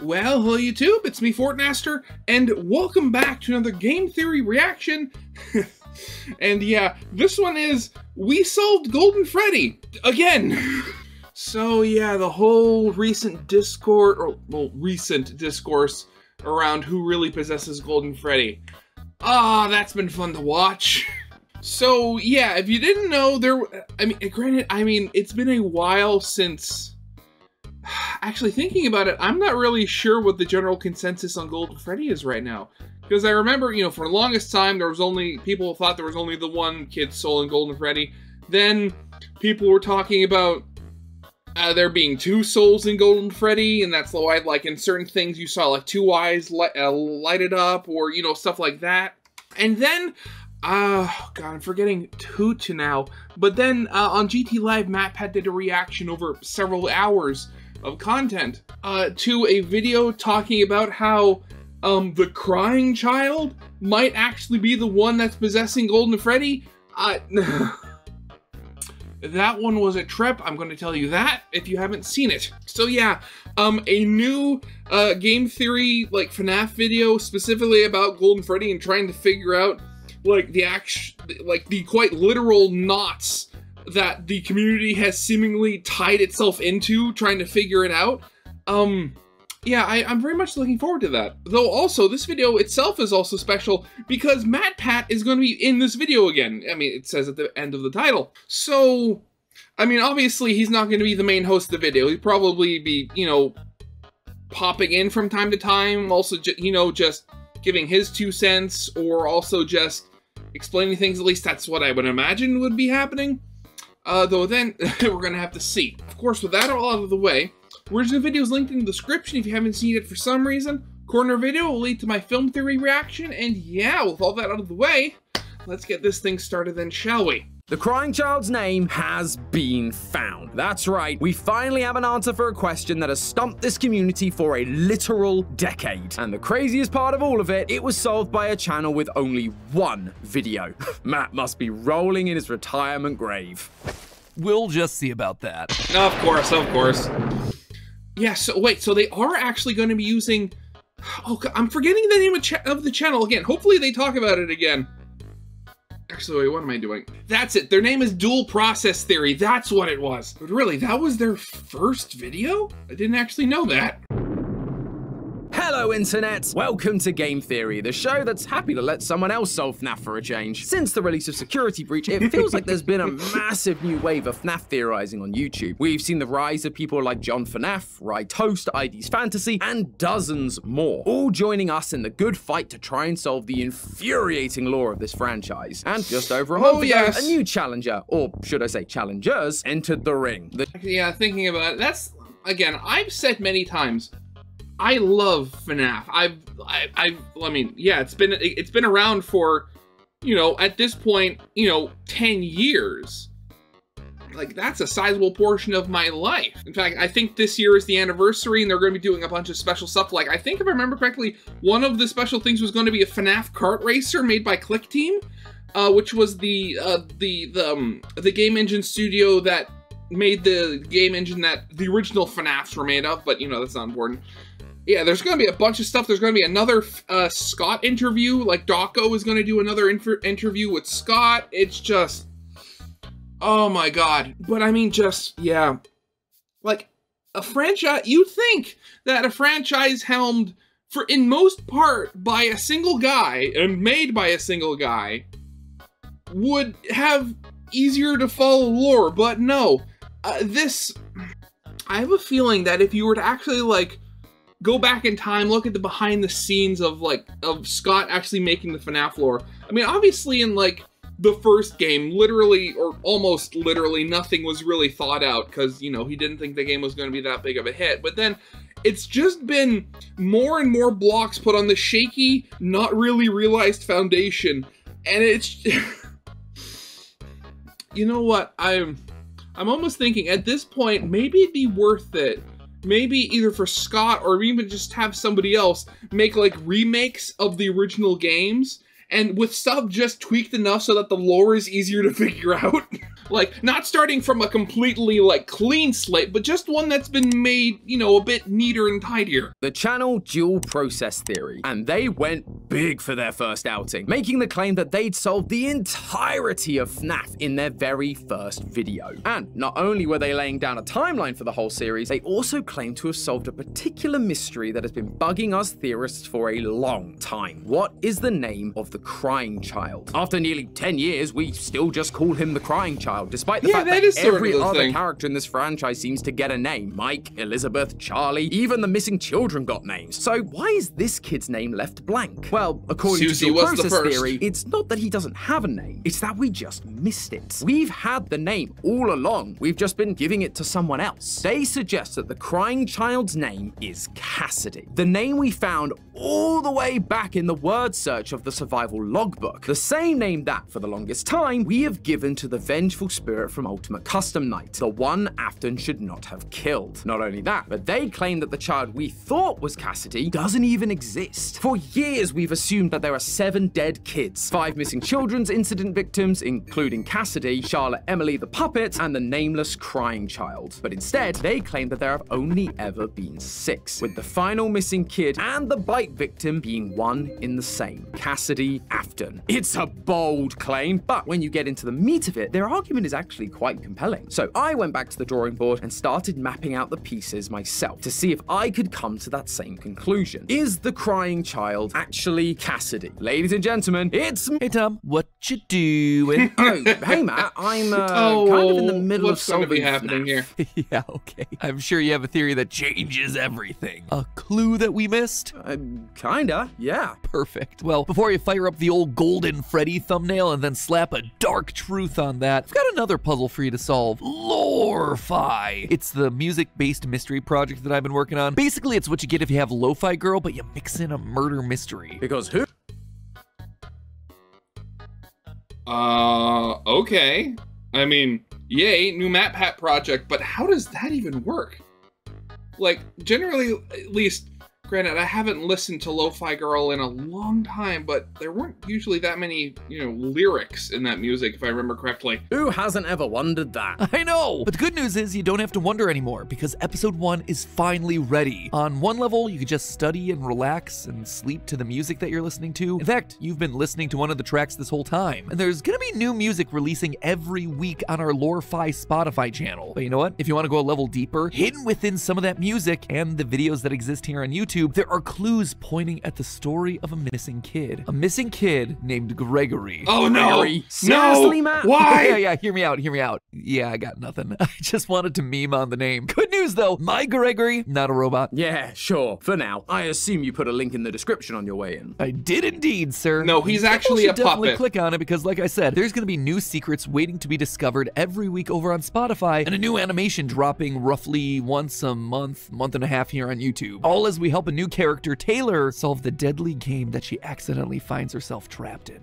Well, hello YouTube, it's me, Fortnaster, and welcome back to another game theory reaction. And yeah, this one is, we solved Golden Freddy, again. So yeah, the whole recent discourse around who really possesses Golden Freddy. That's been fun to watch. So yeah, if you didn't know, granted, it's been a while since... Actually, thinking about it, I'm not really sure what the general consensus on Golden Freddy is right now. Because I remember, for the longest time, people thought there was only the one kid's soul in Golden Freddy. Then, people were talking about there being two souls in Golden Freddy, and that's why, like, in certain things you saw, like, two eyes lighted up, or, stuff like that. And then, God, I'm forgetting Toot now. But then, on GT Live, MatPat did a reaction over several hours of content to a video talking about how the crying child might actually be the one that's possessing Golden Freddy. That one was a trip, I'm going to tell you that, if you haven't seen it. So yeah, a new game theory, like, FNAF video specifically about Golden Freddy and trying to figure out, like, the quite literal knots that the community has seemingly tied itself into, trying to figure it out. Yeah, I'm very much looking forward to that. Though also, this video itself is also special because MatPat is going to be in this video again. It says at the end of the title. So, obviously he's not going to be the main host of the video. He'll probably be, popping in from time to time, also, just giving his 2 cents, or also just explaining things. At least that's what I would imagine would be happening. Though then, we're gonna have to see. Of course, with that all out of the way, original video is linked in the description if you haven't seen it for some reason. Corner video will lead to my film theory reaction, and yeah, with all that out of the way, let's get this thing started then, shall we? The crying child's name has been found. That's right, we finally have an answer for a question that has stumped this community for a literal decade. And the craziest part of all of it, it was solved by a channel with only one video. Matt must be rolling in his retirement grave. We'll just see about that. Of course, of course. Yeah, so wait, so they are actually going to be using... Oh, I'm forgetting the name of the channel again. Hopefully they talk about it again. Actually, wait, what am I doing? That's it. Their name is Dual Process Theory. That's what it was. But really, that was their first video? I didn't actually know that. Hello, Internet! Welcome to Game Theory, the show that's happy to let someone else solve FNAF for a change. Since the release of Security Breach, it feels like there's been a massive new wave of FNAF theorizing on YouTube. We've seen the rise of people like John FNAF, Rye Toast, ID's Fantasy, and dozens more, all joining us in the good fight to try and solve the infuriating lore of this franchise. And just over a month ago, a new challenger, or should I say challengers, entered the ring. Yeah, thinking about it, that's, again, I've said many times, I love FNAF. Yeah, it's been around for, at this point, 10 years. Like, that's a sizable portion of my life. In fact, I think this year is the anniversary, and they're going to be doing a bunch of special stuff. Like, I think if I remember correctly, one of the special things was going to be a FNAF kart racer made by Click Team, which was the game engine studio that made the game engine that the original FNAFs were made of, but, that's not important. Yeah, there's going to be a bunch of stuff. There's going to be another Scott interview. Like, Dawko is going to do another interview with Scott. It's just... Oh my god. But yeah. Like, a franchise... You'd think that a franchise helmed, in most part, by a single guy, and made by a single guy, would have easier to follow lore, but no. I have a feeling that if you were to actually, like, go back in time, look at the behind the scenes of Scott actually making the FNAF lore. Obviously in, like, the first game, literally, or almost literally, nothing was really thought out, because, he didn't think the game was going to be that big of a hit. But then, it's just been more and more blocks put on the shaky, not really realized foundation. And it's... You know what, I'm almost thinking, at this point, maybe it'd be worth it. Maybe either for Scott or even just have somebody else make, like, remakes of the original games and with stuff just tweaked enough so that the lore is easier to figure out. Like, not starting from a completely, like, clean slate, but just one that's been made, you know, a bit neater and tidier. The channel Dual Process Theory, and they went big for their first outing, making the claim that they'd solved the entirety of FNAF in their very first video. And not only were they laying down a timeline for the whole series, they also claimed to have solved a particular mystery that has been bugging us theorists for a long time. What is the name of the crying child? After nearly 10 years, we still just call him the crying child, despite the fact that every other character in this franchise seems to get a name. Mike, Elizabeth, Charlie, even the missing children got names. So why is this kid's name left blank? Well, according to Dual Process Theory, it's not that he doesn't have a name, it's that we just missed it. We've had the name all along, we've just been giving it to someone else. They suggest that the crying child's name is Cassidy, the name we found all the way back in the word search of the survival logbook, the same name that, for the longest time, we have given to the vengeful spirit from Ultimate Custom Night, the one Afton should not have killed. Not only that, but they claim that the child we thought was Cassidy doesn't even exist. For years, we've assumed that there are 7 dead kids, 5 missing children's incident victims, including Cassidy, Charlotte Emily the puppet, and the nameless crying child. But instead, they claim that there have only ever been 6, with the final missing kid and the bite victim being one in the same, Cassidy Afton. It's a bold claim, but when you get into the meat of it, their argument is actually quite compelling. So I went back to the drawing board and started mapping out the pieces myself to see if I could come to that same conclusion. Is the crying child actually Cassidy? Ladies and gentlemen, it's me. Hey Tom, what you doing? Oh, hey Matt, I'm kind of in the middle of solving what's gonna be happening FNAF. here? Yeah, okay. I'm sure you have a theory that changes everything. A clue that we missed? Kinda, yeah. Perfect. Well, before you fire up the old Golden Freddy thumbnail and then slap a dark truth on that, I've got another puzzle for you to solve. Lore-fi. It's the music-based mystery project that I've been working on. Basically, it's what you get if you have Lo-Fi Girl, but you mix in a murder mystery. Because who? Okay. I mean, yay, new MatPat project, but how does that even work? Like, generally, at least, granted, I haven't listened to Lo-Fi Girl in a long time, but there weren't usually that many, you know, lyrics in that music, if I remember correctly. Who hasn't ever wondered that? I know! But the good news is you don't have to wonder anymore, because episode 1 is finally ready. On one level, you can just study and relax and sleep to the music that you're listening to. In fact, you've been listening to one of the tracks this whole time. And there's gonna be new music releasing every week on our Lore-Fi Spotify channel. But you know what? If you want to go a level deeper, hidden within some of that music and the videos that exist here on YouTube, there are clues pointing at the story of a missing kid. A missing kid named Gregory. Oh no! Gregory. Seriously, No! Matt? Why? Yeah, hear me out. Yeah, I got nothing. I just wanted to meme on the name. Good news though, my Gregory, not a robot. Yeah, sure. For now. I assume you put a link in the description on your way in. I did indeed, sir. No, he's People actually should a definitely puppet. click on it because, like I said, there's going to be new secrets waiting to be discovered every week over on Spotify, and a new animation dropping roughly once a month and a half here on YouTube. All as we help a new character, Taylor, solve the deadly game that she accidentally finds herself trapped in.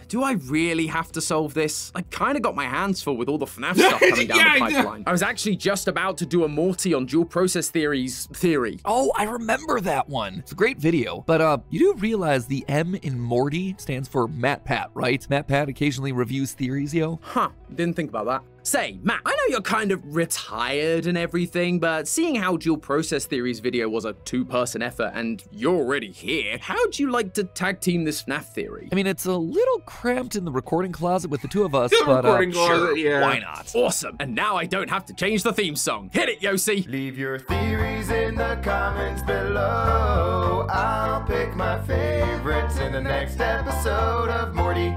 Do I really have to solve this? I kind of got my hands full with all the FNAF stuff coming down the pipeline. I was actually just about to do a Morty on Dual Process Theory's theory. Oh, I remember that one. It's a great video. But you do realize the M in Morty stands for MatPat, right? MatPat occasionally reviews theories, yo. Huh, didn't think about that. Say, Matt, I know you're kind of retired and everything, but seeing how Dual Process Theory's video was a 2-person effort and you're already here, how'd you like to tag team this FNAF theory? I mean, it's a little cramped in the recording closet with the two of us, The but recording closet, sure, yeah. why not? Awesome, and now I don't have to change the theme song. Hit it, Yossi! Leave your theories in the comments below. I'll pick my favorites in the next episode of Morty.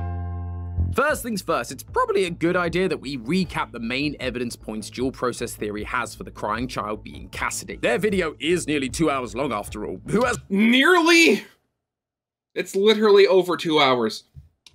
First things first, it's probably a good idea that we recap the main evidence points Dual Process Theory has for the crying child being Cassidy. Their video is nearly 2 hours long after all. Who has— Nearly? It's literally over 2 hours.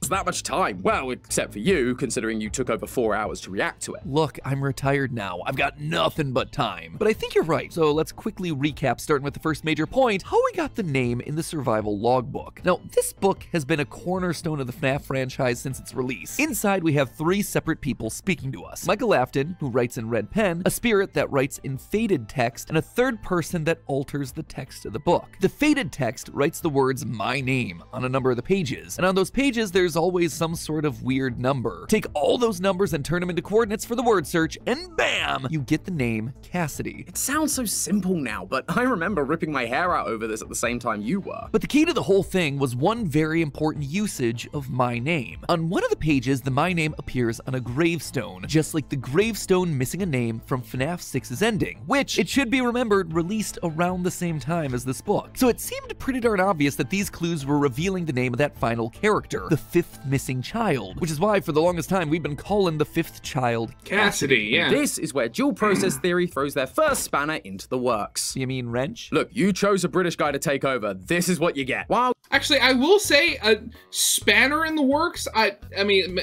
It's that much time. Well, except for you, considering you took over 4 hours to react to it. Look, I'm retired now. I've got nothing but time. But I think you're right. So let's quickly recap, starting with the first major point, how we got the name in the survival logbook. Now, this book has been a cornerstone of the FNAF franchise since its release. Inside, we have 3 separate people speaking to us. Michael Afton, who writes in red pen, a spirit that writes in faded text, and a third person that alters the text of the book. The faded text writes the words "my name" on a number of the pages, and on those pages, there's always some sort of weird number. Take all those numbers and turn them into coordinates for the word search, and bam, you get the name Cassidy. It sounds so simple now, but I remember ripping my hair out over this at the same time you were. But the key to the whole thing was one very important usage of my name. On one of the pages, the my name appears on a gravestone, just like the gravestone missing a name from FNAF 6's ending, which, it should be remembered, released around the same time as this book. So it seemed pretty darn obvious that these clues were revealing the name of that final character, the 5th missing child, which is why for the longest time we've been calling the 5th child Cassidy, yeah. This is where dual process theory throws their first spanner into the works. You mean wrench? Look, you chose a British guy to take over. This is what you get. Wow. Actually, I will say a spanner in the works. I mean,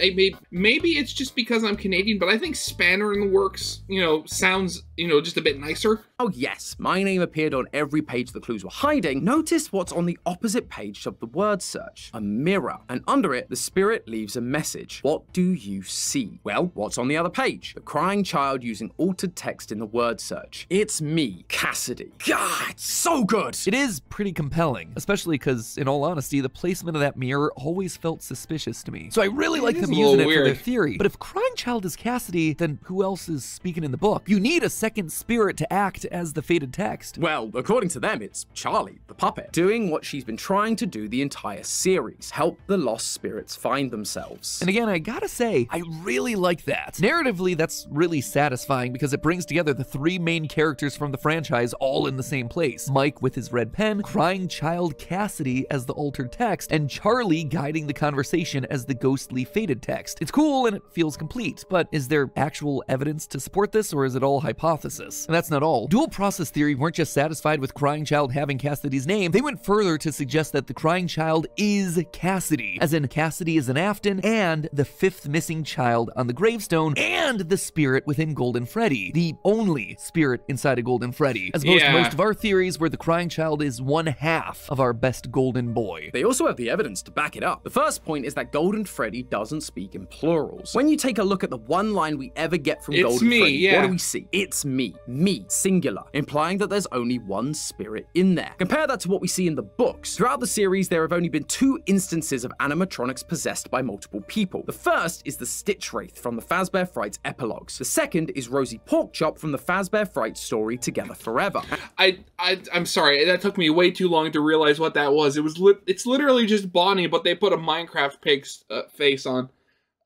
maybe it's just because I'm Canadian, but I think spanner in the works, you know, sounds, you know, just a bit nicer. Oh yes, my name appeared on every page the clues were hiding. Notice what's on the opposite page of the word search. A mirror. And under it, the spirit leaves a message. What do you see? Well, what's on the other page? The crying child using altered text in the word search. It's me, Cassidy. God, it's so good! It is pretty compelling, especially because, in all honesty, the placement of that mirror always felt suspicious to me. So I really like them using it for their theory. But if crying child is Cassidy, then who else is speaking in the book? You need a second spirit to act as the faded text. Well, according to them, it's Charlie, the puppet, doing what she's been trying to do the entire series, help the lost spirits find themselves. And again, I gotta say, I really like that. Narratively, that's really satisfying because it brings together the 3 main characters from the franchise all in the same place. Mike with his red pen, crying child Cassidy as the altered text, and Charlie guiding the conversation as the ghostly faded text. It's cool and it feels complete, but is there actual evidence to support this, or is it all hypothesis? And that's not all. Dual process theory weren't just satisfied with crying child having Cassidy's name, they went further to suggest that the crying child is Cassidy, as in Cassidy is an Afton, and the 5th missing child on the gravestone, and the spirit within Golden Freddy, the only spirit inside of Golden Freddy, as opposed to most of our theories where the crying child is 1/2 of our best golden boy. They also have the evidence to back it up. The first point is that Golden Freddy doesn't speak in plurals. When you take a look at the one line we ever get from Golden Freddy, what do we see? It's me. Me, singular, implying that there's only one spirit in there. Compare that to what we see in the books. Throughout the series, there have only been 2 instances of animatronics possessed by multiple people. The first is the Stitch Wraith from the Fazbear Frights epilogues. The second is Rosie Porkchop from the Fazbear Frights story Together Forever. I'm sorry, that took me way too long to realize what that was. It's literally just Bonnie, but they put a Minecraft pig's face on.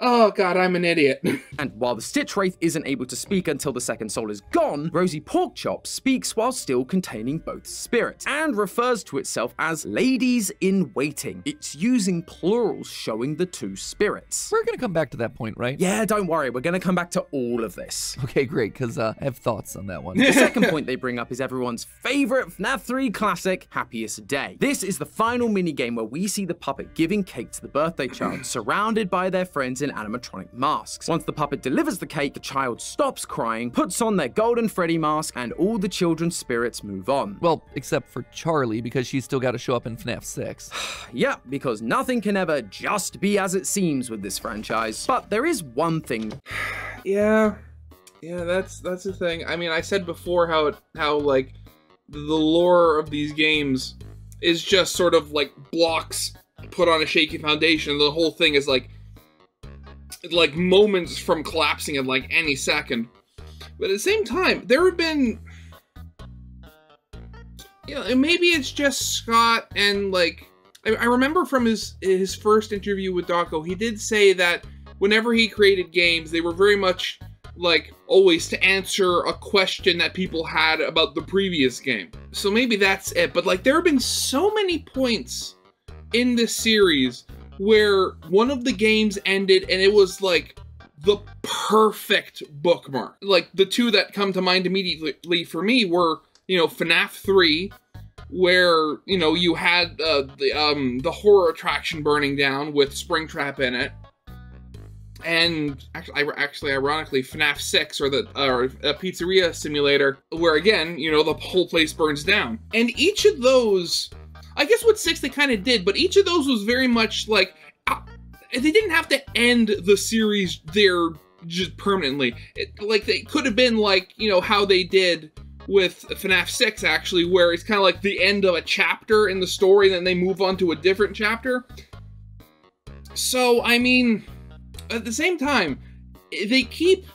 Oh god, I'm an idiot. And while the Stitch Wraith isn't able to speak until the second soul is gone, Rosie Porkchop speaks while still containing both spirits, and refers to itself as ladies in waiting. It's using plurals showing the 2 spirits. We're gonna come back to that point, right? Yeah, don't worry, we're gonna come back to all of this. Okay, great, because I have thoughts on that one. The second point they bring up is everyone's favorite FNAF 3 classic, Happiest Day. This is the final minigame where we see the puppet giving cake to the birthday child, surrounded by their friends in animatronic masks. Once the puppet delivers the cake, the child stops crying, puts on their Golden Freddy mask, and all the children's spirits move on. Well, except for Charlie, because she's still got to show up in FNAF 6. Yeah, because nothing can ever just be as it seems with this franchise. But there is one thing. Yeah, that's the thing. I mean, I said before how like the lore of these games is just sort of like blocks put on a shaky foundation. The whole thing is like moments from collapsing at like any second. But at the same time, there have been, you know, maybe it's just Scott, and like I remember from his first interview with Dawko, he did say that whenever he created games, they were very much like always to answer a question that people had about the previous game. So maybe that's it. But like there have been so many points in this series where one of the games ended and it was like the perfect bookmark. Like the 2 that come to mind immediately for me were, you know, FNAF 3 where, you know, you had the horror attraction burning down with Springtrap in it. And actually, ironically, FNAF 6, or a pizzeria simulator, where again, you know, the whole place burns down. And each of those, I guess with 6 they kind of did, but each of those was very much like, they didn't have to end the series there just permanently. Like, they could have been like, you know, how they did with FNAF 6, actually, where it's kind of like the end of a chapter in the story, and then they move on to a different chapter. So, I mean, at the same time, they keep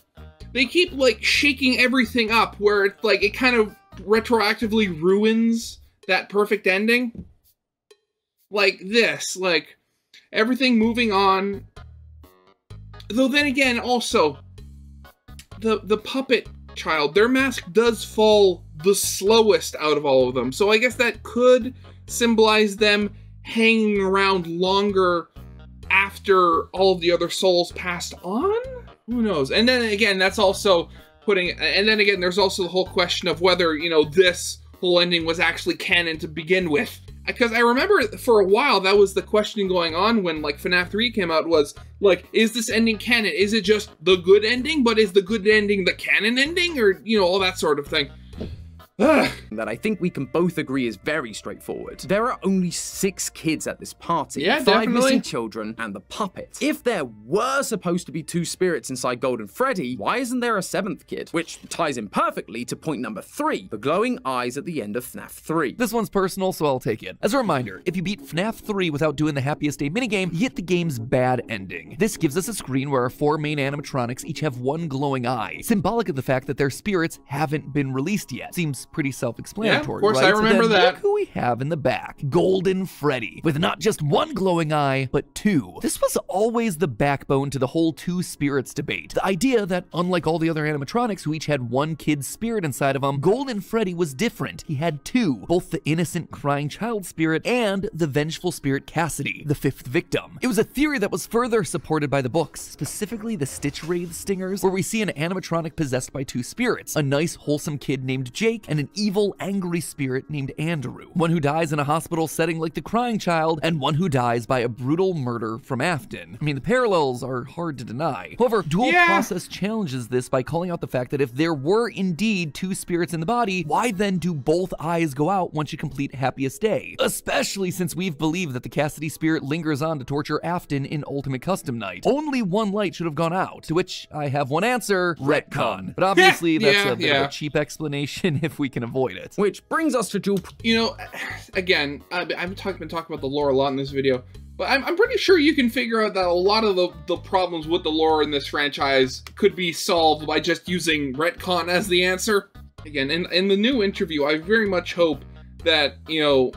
like shaking everything up where it's like it kind of retroactively ruins that perfect ending. Like this, like everything moving on. Though then again, also the puppet child, their mask does fall the slowest out of all of them. So I guess that could symbolize them hanging around longer after all of the other souls passed on? Who knows? And then again, that's also and then again, there's also the whole question of whether, you know, this whole ending was actually canon to begin with. Because I remember for a while, that was the questioning going on when, like, FNAF 3 came out, was, like, is this ending canon? Is it just the good ending, but is the good ending the canon ending? Or, you know, all that sort of thing. That I think we can both agree is very straightforward. There are only 6 kids at this party. Yeah, 5 definitely. missing children and the puppet. If there were supposed to be 2 spirits inside Golden Freddy, why isn't there a 7th kid? Which ties in perfectly to point number 3, the glowing eyes at the end of FNAF 3. This one's personal, so I'll take it. As a reminder, if you beat FNAF 3 without doing the Happiest Day minigame, you get the game's bad ending. This gives us a screen where our 4 main animatronics each have 1 glowing eye, symbolic of the fact that their spirits haven't been released yet. Seems pretty self-explanatory, Yeah, of course, right? I remember so then that. Look who we have in the back. Golden Freddy, with not just 1 glowing eye, but 2. This was always the backbone to the whole 2 spirits debate. The idea that, unlike all the other animatronics who each had 1 kid's spirit inside of them, Golden Freddy was different. He had 2, both the innocent crying child spirit and the vengeful spirit Cassidy, the 5th victim. It was a theory that was further supported by the books, specifically the Stitch Wraith Stingers, where we see an animatronic possessed by 2 spirits, a nice wholesome kid named Jake and an evil angry spirit named Andrew. One who dies in a hospital setting like the crying child, and one who dies by a brutal murder from Afton. I mean, the parallels are hard to deny. However, Dual Process challenges this by calling out the fact that if there were indeed 2 spirits in the body, why then do both eyes go out once you complete Happiest Day? Especially since we've believed that the Cassidy spirit lingers on to torture Afton in Ultimate Custom Night. Only 1 light should have gone out, to which I have one answer: retcon. But obviously that's a bit of a cheap explanation if we can avoid it. Which brings us to dual... You know, again, I've been talking about the lore a lot in this video, but I'm pretty sure you can figure out that a lot of the problems with the lore in this franchise could be solved by just using retcon as the answer. Again, in the new interview, I very much hope that, you know,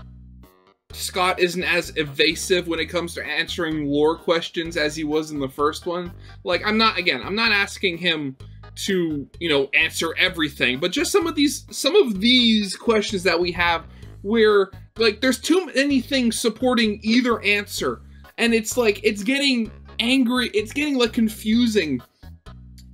Scott isn't as evasive when it comes to answering lore questions as he was in the first one. Like, I'm not asking him to, you know, answer everything, but just some of these questions that we have where, like, there's too many things supporting either answer, and it's like, it's getting angry, it's getting, like, confusing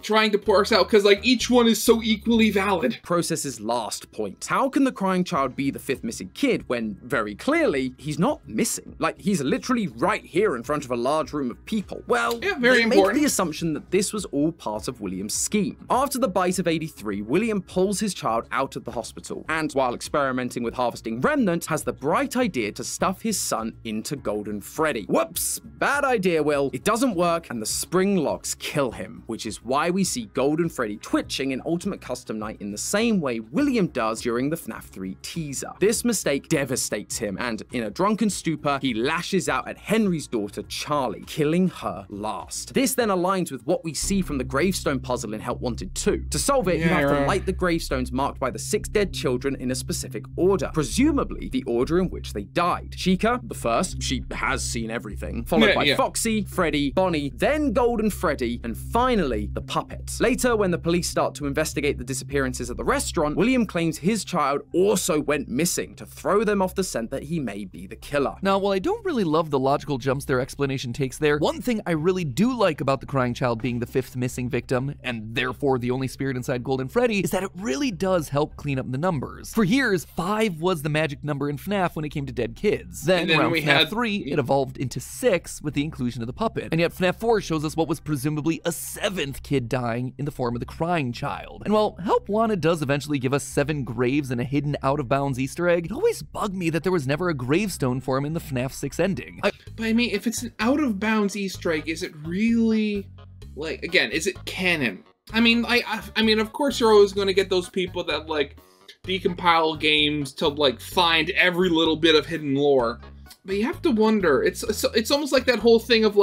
trying to parse out, because, like, each one is so equally valid. Process's last point. How can the crying child be the 5th missing kid when, very clearly, he's not missing? Like, he's literally right here in front of a large room of people. Well, yeah, very they important. make the assumption that this was all part of William's scheme. After the bite of 83, William pulls his child out of the hospital, and while experimenting with harvesting remnants, has the bright idea to stuff his son into Golden Freddy. Whoops! Bad idea, Will. It doesn't work, and the spring locks kill him, which is why we see Golden Freddy twitching in Ultimate Custom Night in the same way William does during the FNAF 3 teaser. This mistake devastates him, and in a drunken stupor, he lashes out at Henry's daughter, Charlie, killing her last. This then aligns with what we see from the gravestone puzzle in Help Wanted 2. To solve it, you have to light the gravestones marked by the 6 dead children in a specific order, presumably the order in which they died. Chica, the first, she has seen everything, followed by Foxy, Freddy, Bonnie, then Golden Freddy, and finally the puppet puppet. Later, when the police start to investigate the disappearances at the restaurant, William claims his child also went missing to throw them off the scent that he may be the killer. Now, while I don't really love the logical jumps their explanation takes there, one thing I really do like about the crying child being the 5th missing victim, and therefore the only spirit inside Golden Freddy, is that it really does help clean up the numbers. For years, 5 was the magic number in FNAF when it came to dead kids. Then around FNAF 3, it evolved into 6 with the inclusion of the puppet. And yet FNAF 4 shows us what was presumably a 7th kid dying in the form of the crying child. And while Help Wanted does eventually give us 7 graves and a hidden out-of-bounds Easter egg, it always bugged me that there was never a gravestone for him in the FNAF 6 ending. But I mean, if it's an out-of-bounds Easter egg, is it really, like, again, is it canon? I mean, I mean, of course you're always going to get those people that, like, decompile games to, like, find every little bit of hidden lore. But you have to wonder, it's almost like that whole thing of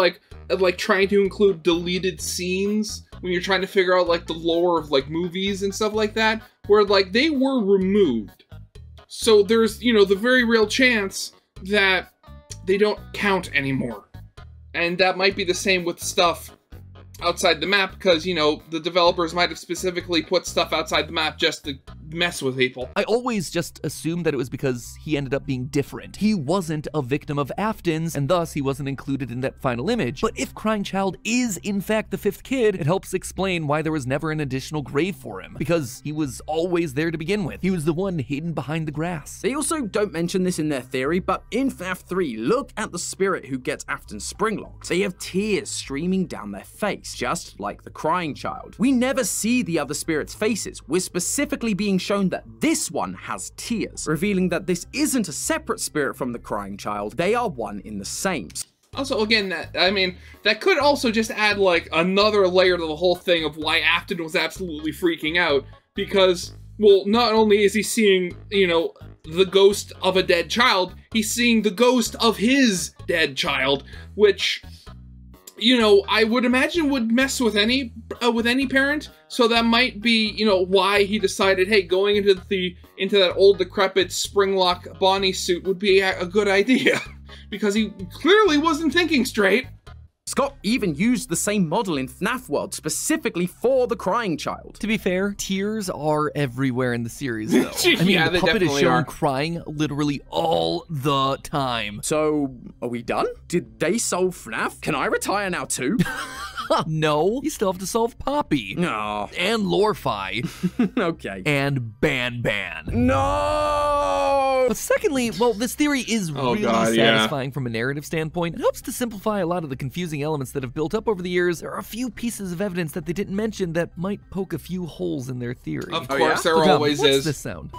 trying to include deleted scenes when you're trying to figure out, like, the lore of, like, movies and stuff like that, where, like, they were removed. So there's, you know, the very real chance that they don't count anymore. And that might be the same with stuff outside the map, because, you know, the developers might have specifically put stuff outside the map just to mess with people. I always just assumed that it was because he ended up being different. He wasn't a victim of Afton's, and thus he wasn't included in that final image. But if Crying Child is in fact the 5th kid, it helps explain why there was never an additional grave for him, because he was always there to begin with. He was the one hidden behind the grass. They also don't mention this in their theory, but in FNAF 3, look at the spirit who gets Afton springlocked. They have tears streaming down their face, just like the Crying Child. We never see the other spirits' faces. We're specifically being shown that this one has tears, revealing that this isn't a separate spirit from the Crying Child. They are one in the same. Also, again, that could also just add, like, another layer to the whole thing of why Afton was absolutely freaking out, because, well, not only is he seeing, you know, the ghost of a dead child, he's seeing the ghost of his dead child, which, you know, I would imagine would mess with any parent. So that might be, you know, why he decided, hey, going into that old decrepit Springlock Bonnie suit would be a good idea, because he clearly wasn't thinking straight. Scott even used the same model in FNAF World specifically for the Crying Child. To be fair, tears are everywhere in the series, though. I mean, Yeah, the puppet is shown are. crying literally all the time. So, are we done? Did they solve FNAF? Can I retire now too? No, you still have to solve Poppy. No. And Lorfi. Okay. And Ban Ban. No! But secondly, well, this theory is really satisfying from a narrative standpoint. It helps to simplify a lot of the confusing elements that have built up over the years. There are a few pieces of evidence that they didn't mention that might poke a few holes in their theory. Of course, there always what's is. this sound?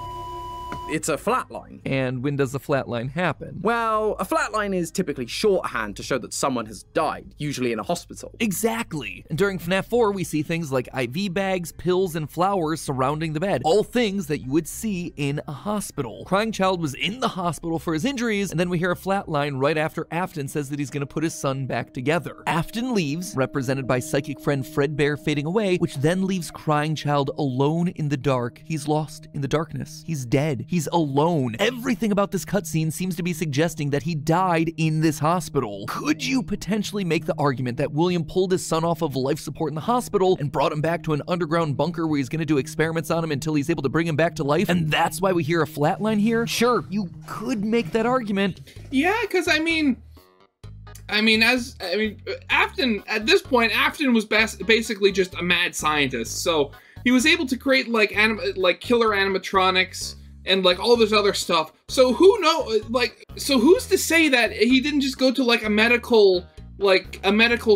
It's a flatline. And when does a flatline happen? Well, a flatline is typically shorthand to show that someone has died, usually in a hospital. Exactly. And during FNAF 4, we see things like IV bags, pills, and flowers surrounding the bed. All things that you would see in a hospital. Crying Child was in the hospital for his injuries, and then we hear a flatline right after Afton says that he's gonna put his son back together. Afton leaves, represented by psychic friend Fredbear fading away, which then leaves Crying Child alone in the dark. He's lost in the darkness. He's dead. He's alone. Everything about this cutscene seems to be suggesting that he died in this hospital. Could you potentially make the argument that William pulled his son off of life support in the hospital and brought him back to an underground bunker where he's gonna do experiments on him until he's able to bring him back to life, and that's why we hear a flatline here? Sure, you could make that argument. Yeah, because Afton, at this point, Afton was basically just a mad scientist, so he was able to create, like, killer animatronics and, like, all this other stuff. So so who's to say that he didn't just go to, like, a medical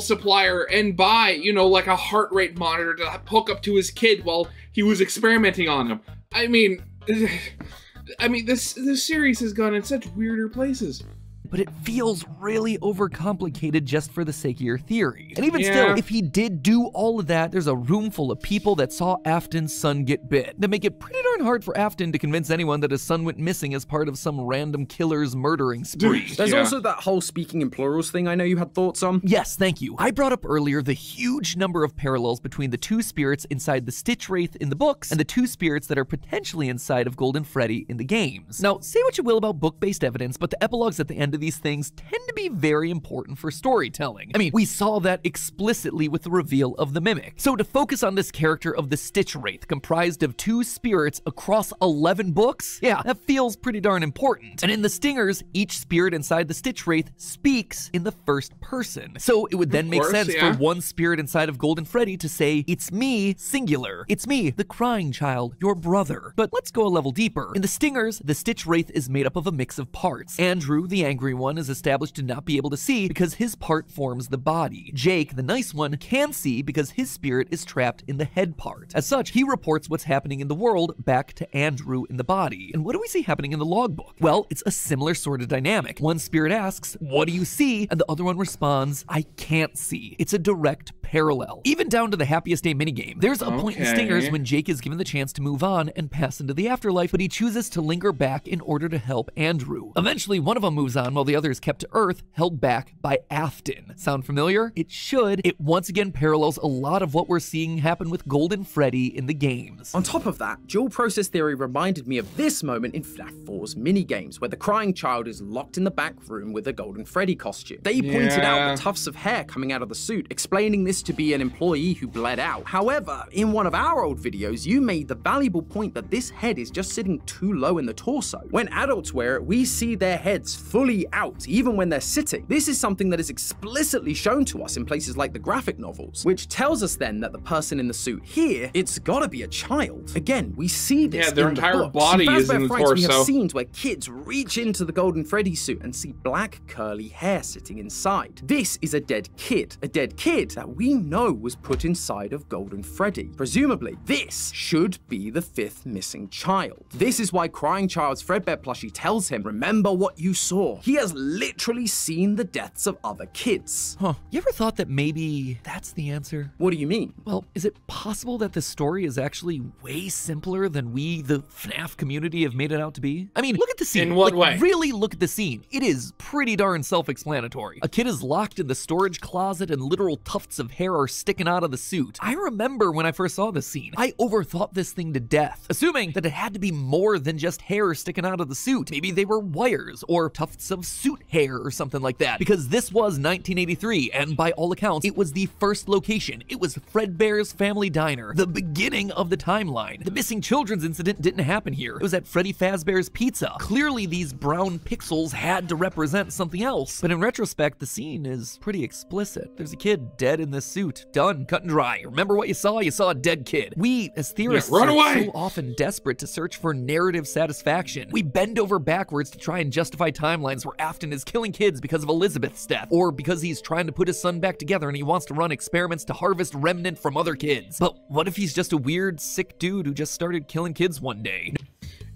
supplier and buy, you know, like, a heart rate monitor to hook up to his kid while he was experimenting on him? I mean, this series has gone in such weirder places. But it feels really overcomplicated just for the sake of your theory. And even still, if he did do all of that, there's a room full of people that saw Afton's son get bit that make it pretty darn hard for Afton to convince anyone that his son went missing as part of some random killer's murdering spree. There's also that whole speaking in plurals thing I know you had thoughts on. Yes, thank you. I brought up earlier the huge number of parallels between the 2 spirits inside the Stitch Wraith in the books and the 2 spirits that are potentially inside of Golden Freddy in the games. Now, say what you will about book-based evidence, but the epilogues at the end of of these things tend to be very important for storytelling. I mean, we saw that explicitly with the reveal of the Mimic. So to focus on this character of the Stitch Wraith, comprised of 2 spirits across 11 books, yeah, that feels pretty darn important. And in the Stingers, each spirit inside the Stitch Wraith speaks in the first person. So it would then make sense for one spirit inside of Golden Freddy to say, "It's me, singular. It's me, the crying child, your brother." But let's go a level deeper. In the Stingers, the Stitch Wraith is made up of a mix of parts. Andrew, the angry one, is established to not be able to see because his part forms the body. Jake, the nice one, can see because his spirit is trapped in the head part. As such, he reports what's happening in the world back to Andrew in the body. And what do we see happening in the logbook? Well, it's a similar sort of dynamic. One spirit asks, "What do you see?" And the other one responds, "I can't see." It's a direct parallel. Even down to the Happiest Day minigame. There's a point in Stingers when Jake is given the chance to move on and pass into the afterlife, but he chooses to linger back in order to help Andrew. Eventually, one of them moves on while the other is kept to Earth, held back by Afton. Sound familiar? It should. It once again parallels a lot of what we're seeing happen with Golden Freddy in the games. On top of that, dual process theory reminded me of this moment in FNAF 4's minigames, where the crying child is locked in the back room with a Golden Freddy costume. They pointed out the tufts of hair coming out of the suit, explaining this to be an employee who bled out. However, in one of our old videos, you made the valuable point that this head is just sitting too low in the torso. When adults wear it, we see their heads fully out, even when they're sitting. This is something that is explicitly shown to us in places like the graphic novels, which tells us then that the person in the suit here, it's gotta be a child. Again, we see this in their the entire books. body is in the torso. We have scenes where kids reach into the Golden Freddy suit and see black curly hair sitting inside. This is a dead kid that we know was put inside of Golden Freddy. Presumably, this should be the 5th missing child. This is why Crying Child's Fredbear plushie tells him, "Remember what you saw." He has literally seen the deaths of other kids. Huh. You ever thought that maybe that's the answer? What do you mean? Well, is it possible that the story is actually way simpler than we, the FNAF community, have made it out to be? I mean, look at the scene. In what way? Really look at the scene. It is pretty darn self-explanatory. A kid is locked in the storage closet and literal tufts of hair are sticking out of the suit. I remember when I first saw this scene, I overthought this thing to death, assuming that it had to be more than just hair sticking out of the suit. Maybe they were wires or tufts of suit hair or something like that, because this was 1983, and by all accounts, it was the first location. It was Fredbear's Family Diner, the beginning of the timeline. The missing children's incident didn't happen here. It was at Freddy Fazbear's Pizza. Clearly, these brown pixels had to represent something else, but in retrospect, the scene is pretty explicit. There's a kid dead in this suit. Done, cut and dry. Remember what you saw? You saw a dead kid. We, as theorists, are so often desperate to search for narrative satisfaction. We bend over backwards to try and justify timelines where Afton is killing kids because of Elizabeth's death, or because he's trying to put his son back together and he wants to run experiments to harvest remnant from other kids. But what if he's just a weird, sick dude who just started killing kids one day?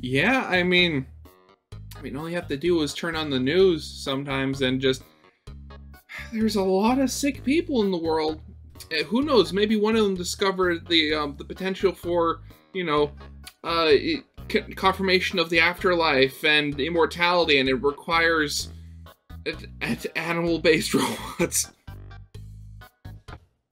Yeah, I mean, all you have to do is turn on the news sometimes and just... There's a lot of sick people in the world. Who knows? Maybe one of them discovered the potential for, confirmation of the afterlife and immortality, and it requires animal-based robots.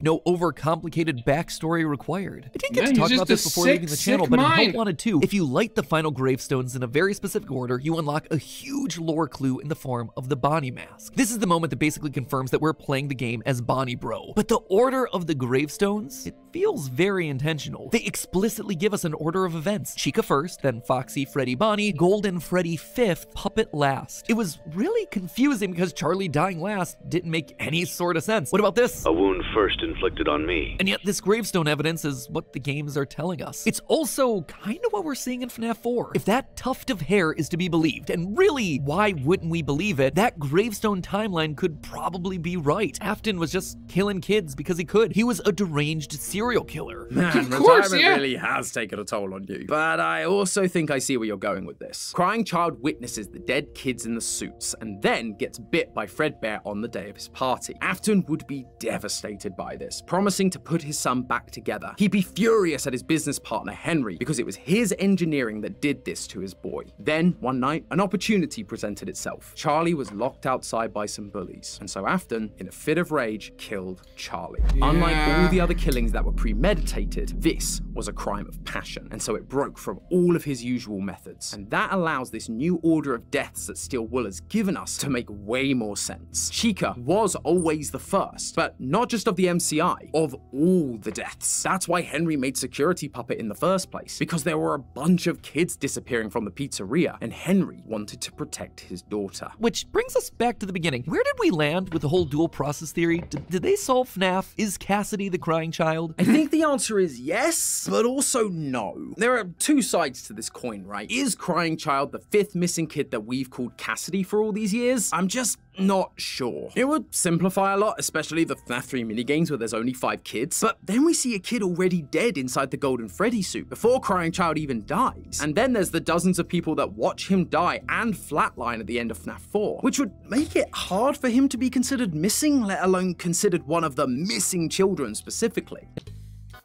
No overcomplicated backstory required. I didn't get to talk about this before leaving the channel, but I wanted to. If you light the final gravestones in a very specific order, you unlock a huge lore clue in the form of the Bonnie mask. This is the moment that basically confirms that we're playing the game as Bonnie Bro. But the order of the gravestones, it feels very intentional. They explicitly give us an order of events. Chica first, then Foxy, Freddy, Bonnie, Golden Freddy 5th, Puppet last. It was really confusing because Charlie dying last didn't make any sort of sense. What about this? A wound first inflicted on me. And yet this gravestone evidence is what the games are telling us. It's also kind of what we're seeing in FNAF 4. If that tuft of hair is to be believed, and really, why wouldn't we believe it, that gravestone timeline could probably be right. Afton was just killing kids because he could. He was a deranged serial killer. Man, retirement really has taken a toll on you. But I also think I see where you're going with this. Crying Child witnesses the dead kids in the suits, and then gets bit by Fredbear on the day of his party. Afton would be devastated by this. this, promising to put his son back together. He'd be furious at his business partner Henry because it was his engineering that did this to his boy. Then, one night, an opportunity presented itself. Charlie was locked outside by some bullies, and so Afton, in a fit of rage, killed Charlie. Yeah. Unlike all the other killings that were premeditated, this was a crime of passion, and so it broke from all of his usual methods. And that allows this new order of deaths that Steel Wool has given us to make way more sense. Chica was always the first, but not just of the MCI, of all the deaths. That's why Henry made Security Puppet in the first place, because there were a bunch of kids disappearing from the pizzeria, and Henry wanted to protect his daughter. Which brings us back to the beginning. Where did we land with the whole dual process theory? Did they solve FNAF? Is Cassidy the crying child? I think the answer is yes, but also no. There are two sides to this coin, right? Is Crying Child the fifth missing kid that we've called Cassidy for all these years? I'm just not sure. It would simplify a lot, especially the FNAF 3 minigames where there's only 5 kids. But then we see a kid already dead inside the Golden Freddy suit before Crying Child even dies. And then there's the dozens of people that watch him die and flatline at the end of FNAF 4, which would make it hard for him to be considered missing, let alone considered one of the missing children specifically.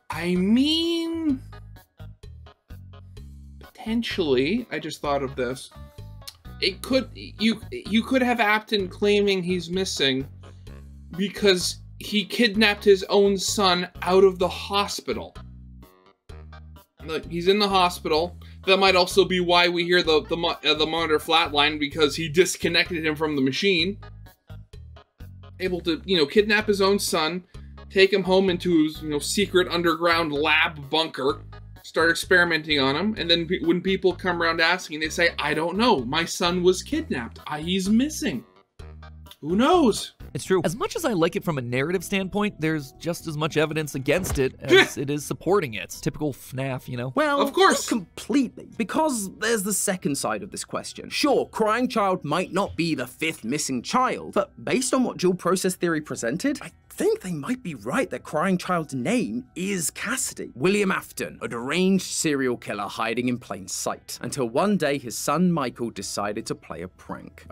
I mean, potentially, I just thought of this. It could, you could have Afton claiming he's missing because he kidnapped his own son out of the hospital. Like, he's in the hospital. That might also be why we hear the monitor flatline, because he disconnected him from the machine. Able to, kidnap his own son, take him home into his, secret underground lab bunker, start experimenting on him, and then when people come around asking, they say, I don't know, my son was kidnapped, he's missing. Who knows? It's true. As much as I like it from a narrative standpoint, there's just as much evidence against it as it is supporting it. Typical FNAF, Well, of course. Not completely, because there's the second side of this question. Sure, Crying Child might not be the fifth missing child, but based on what dual process theory presented, I think they might be right that Crying Child's name is Cassidy. William Afton, a deranged serial killer hiding in plain sight, until one day his son Michael decided to play a prank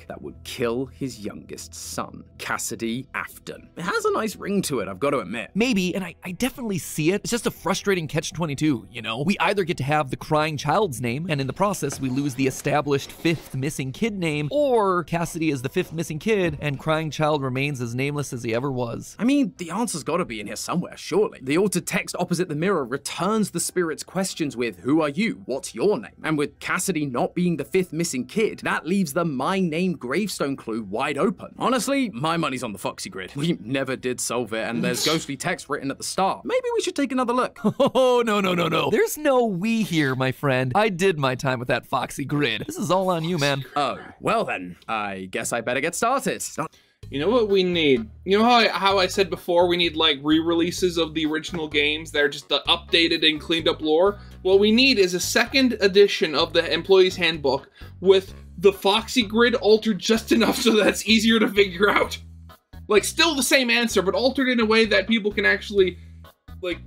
that would kill his youngest son, Cassidy Afton. It has a nice ring to it, I've got to admit. Maybe, and I definitely see it. It's just a frustrating catch-22, We either get to have the Crying Child's name, and in the process we lose the established fifth missing kid name, or Cassidy is the fifth missing kid, and Crying Child remains as nameless as he ever was. I mean, the answer's gotta be in here somewhere, surely. The altered text opposite the mirror returns the spirit's questions with, who are you? What's your name? And with Cassidy not being the fifth missing kid, that leaves the my name gravestone clue wide open. Honestly, my money's on the Foxy Grid. We never did solve it, and there's ghostly text written at the start. Maybe we should take another look. Oh, no. There's no we here, my friend. I did my time with that Foxy Grid. This is all on you, man. Oh, well then, I guess I better get started. You know what we need? You know how I said before we need, like, re-releases of the original games that are just the updated and cleaned up lore? What we need is a second edition of the Employee's Handbook with the Foxy Grid altered just enough so that it's easier to figure out. Like, still the same answer, but altered in a way that people can actually, like,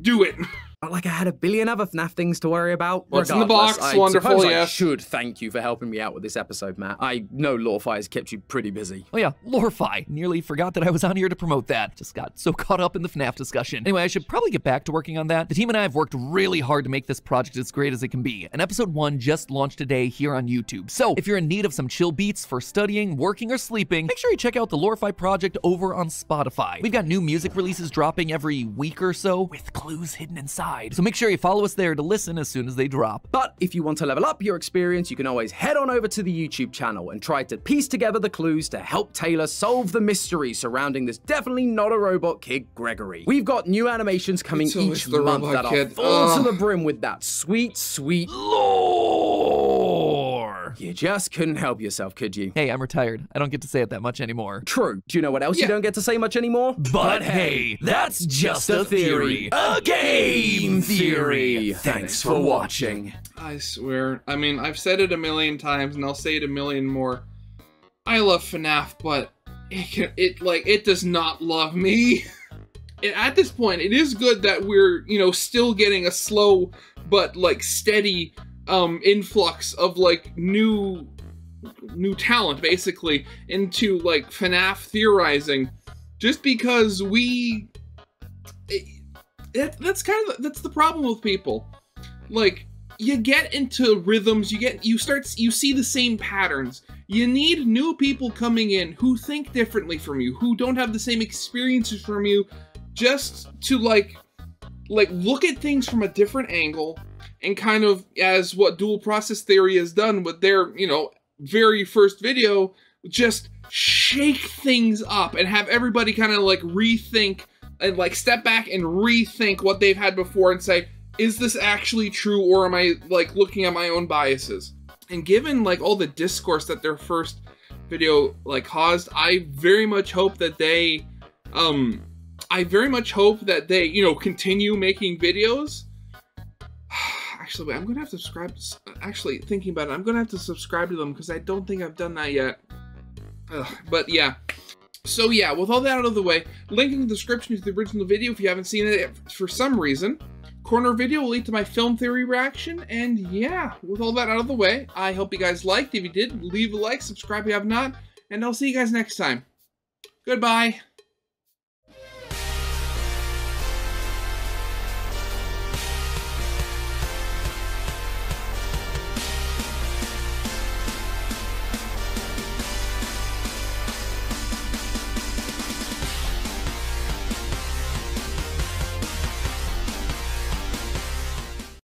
do it. Not like I had a billion other FNAF things to worry about. What's in the box? Wonderful, suppose yes. I should thank you for helping me out with this episode, Matt. I know Lorefi has kept you pretty busy. Oh yeah, Lorefi. Nearly forgot that I was on here to promote that. Just got so caught up in the FNAF discussion. Anyway, I should probably get back to working on that. The team and I have worked really hard to make this project as great as it can be, and episode 1 just launched today here on YouTube. So if you're in need of some chill beats for studying, working, or sleeping, make sure you check out the Lorefi project over on Spotify. We've got new music releases dropping every week or so, with clues hidden inside. So make sure you follow us there to listen as soon as they drop. But if you want to level up your experience, you can always head on over to the YouTube channel and try to piece together the clues to help Taylor solve the mystery surrounding this definitely not a robot kid, Gregory. We've got new animations coming each month that are full to the brim with that sweet, sweet lore. You just couldn't help yourself, could you? Hey, I'm retired. I don't get to say it that much anymore. True. Do you know what else you don't get to say much anymore? But hey, that's just a theory. A game theory. Thanks for watching. I swear. I mean, I've said it a million times, and I'll say it a million more. I love FNAF, but it does not love me. At this point, it is good that we're, still getting a slow but, steady influx of, new talent, basically, into, FNAF theorizing. just because that's the problem with people. Like, you get into rhythms, you see the same patterns. You need new people coming in who think differently from you, who don't have the same experiences from you, just to like look at things from a different angle, and kind of, as what Dual Process Theory has done with their, you know, very first video, just shake things up and have everybody kind of like rethink and like step back and rethink what they've had before and say, is this actually true, or am I like looking at my own biases? And given like all the discourse that their first video like caused, I very much hope that they you know, continue making videos. Actually, wait, I'm gonna have to subscribe. Actually, thinking about it, I'm gonna have to subscribe to them because I don't think I've done that yet. But yeah. So yeah, with all that out of the way, link in the description to the original video if you haven't seen it for some reason. Corner video will lead to my film theory reaction, and yeah, with all that out of the way, I hope you guys liked. If you did, leave a like, subscribe if you have not, and I'll see you guys next time. Goodbye.